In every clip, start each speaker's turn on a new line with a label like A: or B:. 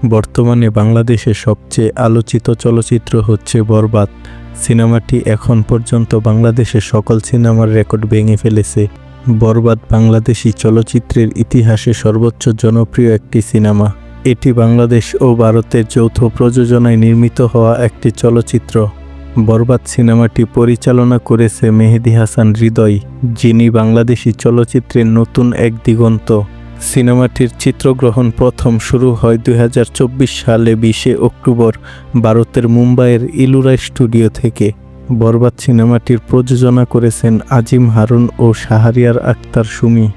A: বর্তমানে বাংলাদেশের সবচেয়ে আলোচিত চলচ্চিত্র হচ্ছে বরবাদ। সিনেমাটি এখন পর্যন্ত বাংলাদেশের সকল সিনেমার রেকর্ড ভেঙে ফেলেছে। বরবাদ বাংলাদেশি চলচ্চিত্রের ইতিহাসে সর্বোচ্চ জনপ্রিয় একটি সিনেমা। এটি বাংলাদেশ ও ভারতের যৌথ প্রযোজনায় নির্মিত হওয়া একটি চলচ্চিত্র। বরবাদ সিনেমাটি পরিচালনা করেছে মেহেদী হাসান হৃদয়, যিনি বাংলাদেশি চলচ্চিত্রের নতুন এক দিগন্ত। সিনেমাটির চিত্রগ্রহণ প্রথম শুরু হয় 2024 সালে 20 অক্টোবর ভারতের মুম্বাইয়ের ইলোরা স্টুডিও থেকে। বরবাদ সিনেমাটির প্রযোজনা করেছেন আজিম হারুন ও শাহরিয়ার আক্তার সুমি।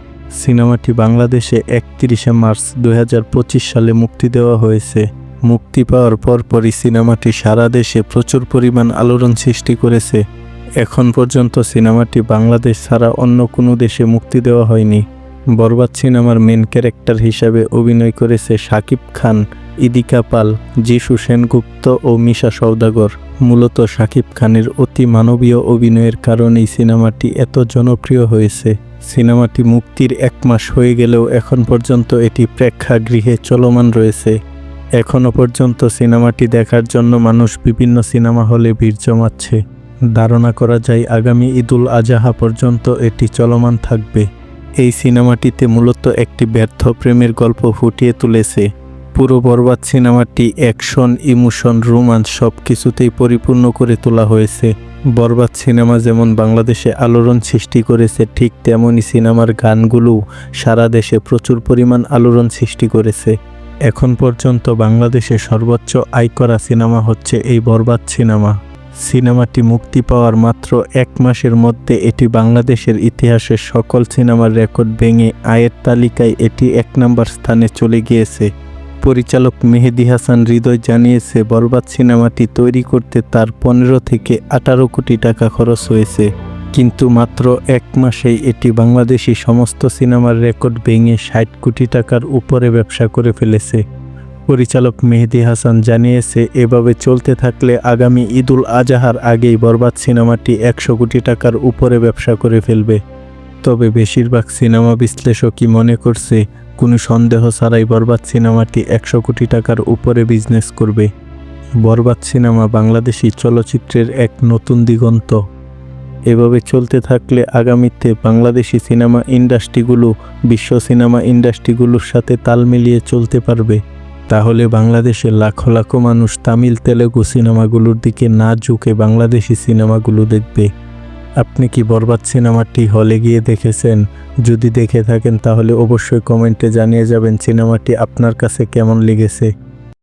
A: সিনেমাটি বাংলাদেশে 31 মার্চ 2025 সালে মুক্তি দেওয়া হয়েছে। মুক্তি পাওয়ার পরপরই সিনেমাটি সারা দেশে প্রচুর পরিমাণ আলোড়ন সৃষ্টি করেছে। এখন পর্যন্ত সিনেমাটি বাংলাদেশ ছাড়া অন্য কোনো দেশে মুক্তি দেওয়া হয়নি। বরবাদ সিনেমার মেন ক্যারেক্টার হিসাবে অভিনয় করেছে শাকিব খান, ইদিকা পাল, যিশু সেনগুপ্ত ও মিশা সওদাগর। মূলত শাকিব খানের অতি মানবীয় অভিনয়ের কারণেই সিনেমাটি এত জনপ্রিয় হয়েছে। সিনেমাটি মুক্তির 1 মাস হয়ে গেলেও এখন পর্যন্ত এটি প্রেক্ষাগৃহে চলমান রয়েছে। এখনও পর্যন্ত সিনেমাটি দেখার জন্য মানুষ বিভিন্ন সিনেমা হলে ভিড় জমাচ্ছে। ধারণা করা যায় আগামী ঈদুল আজহা পর্যন্ত এটি চলমান থাকবে। এই সিনেমাটিতে মূলত একটি ব্যর্থ প্রেমের গল্প ফুটিয়ে তুলেছে। পুরো বরবাদ সিনেমাটি অ্যাকশন, ইমোশন, রোমান্স সব কিছুতেই পরিপূর্ণ করে তোলা হয়েছে। বরবাদ সিনেমা যেমন বাংলাদেশে আলোড়ন সৃষ্টি করেছে, ঠিক তেমনই সিনেমার গানগুলোও সারা দেশে প্রচুর পরিমাণ আলোড়ন সৃষ্টি করেছে। এখন পর্যন্ত বাংলাদেশে সর্বোচ্চ আয় করা সিনেমা হচ্ছে এই বরবাদ সিনেমা। সিনেমাটি মুক্তি পাওয়ার মাত্র 1 মাসের মধ্যে এটি বাংলাদেশের ইতিহাসের সকল সিনেমার রেকর্ড ভেঙে আয়ের তালিকায় এটি 1 নম্বর স্থানে চলে গিয়েছে। পরিচালক মেহেদী হাসান হৃদয় জানিয়েছে, বরবাদ সিনেমাটি তৈরি করতে তার 15 থেকে 18 কোটি টাকা খরচ হয়েছে, কিন্তু মাত্র 1 মাসেই এটি বাংলাদেশি সমস্ত সিনেমার রেকর্ড ভেঙে 60 কোটি টাকার উপরে ব্যবসা করে ফেলেছে। পরিচালক মেহেদী হাসান জানিয়েছে, এভাবে চলতে থাকলে আগামী ঈদুল আজহার আগেই বরবাদ সিনেমাটি 100 কোটি টাকার উপরে ব্যবসা করে ফেলবে। তবে বেশিরভাগ সিনেমা বিশ্লেষকই মনে করছে, কোনো সন্দেহ ছাড়াই বরবাদ সিনেমাটি 100 কোটি টাকার উপরে বিজনেস করবে। বরবাদ সিনেমা বাংলাদেশি চলচ্চিত্রের এক নতুন দিগন্ত। এভাবে চলতে থাকলে আগামীতে বাংলাদেশি সিনেমা ইন্ডাস্ট্রিগুলো বিশ্ব সিনেমা ইন্ডাস্ট্রিগুলোর সাথে তাল মিলিয়ে চলতে পারবে। তাহলে বাংলাদেশের লাখো লাখো মানুষ তামিল, তেলেগু সিনেমাগুলোর দিকে না ঝুঁকে বাংলাদেশি সিনেমাগুলো দেখবে। আপনি কি বরবাদ সিনেমাটি হলে গিয়ে দেখেছেন? যদি দেখে থাকেন তাহলে অবশ্যই কমেন্টে জানিয়ে যাবেন সিনেমাটি আপনার কাছে কেমন লেগেছে।